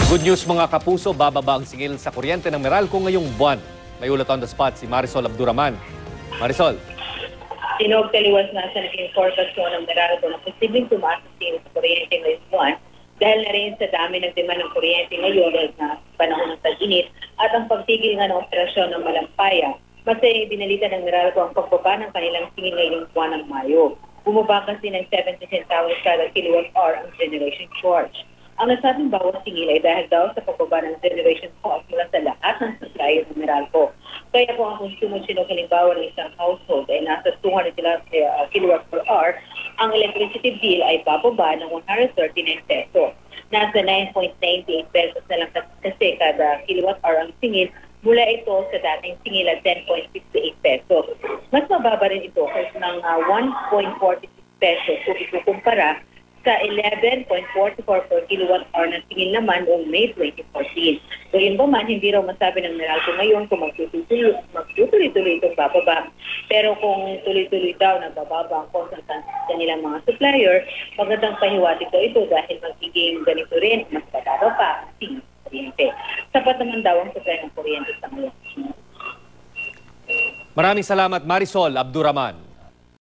Good news mga kapuso, bababa ang singil sa kuryente ng Meralco ngayong buwan. May ulat on the spot si Marisol Abduraman. Marisol. Tinog-taliwas na sa naging forecast ng Meralco na posibleng tumaas ang singil sa kuryente ngayong buwan dahil na rin sa dami ng demand ng kuryente ngayon dahil na panahon ng tag-init at ang pagtigil nga ng operasyon ng Malampaya. Masaya binalita ng Meralco ang pagbaba ng kanilang singil ngayong buwan ng Mayo. Bumaba kasi ng 70 centavos kada kilowatt-hour ang generation charge. Ang nasabing bawas singil ay dahil daw sa pagbaba ng generation cost mula sa lahat ng supplier ng Meralco. Kaya kung ang consumer halimbawa ng isang household ay nasa 200 kilowatt per hour, ang electricity bill ay bababa ng 139 pesos. Nasa 9.98 pesos na lang kasi kada kilowatt hour ang singil mula ito sa dating singil at 10.68 pesos. Mas mababa rin ito kaysa ng 1.46 pesos kung ikukumpara sa 11.44 per kilowatt-hour na singil naman noong May 2014. Gayun ba man, hindi raw masabi ng Meralco ngayon kung magtutuloy-tuloy itong bababa. Pero kung tuloy-tuloy daw na bababa ang consultant sa nilang mga supplier, magandang pahiwatig daw ito dahil magiging ganito rin, mas pataro pa ang singil sa kuryente. Sapat naman daw ang supply ng kuryente sa ngayon. Maraming salamat Marisol Abduraman.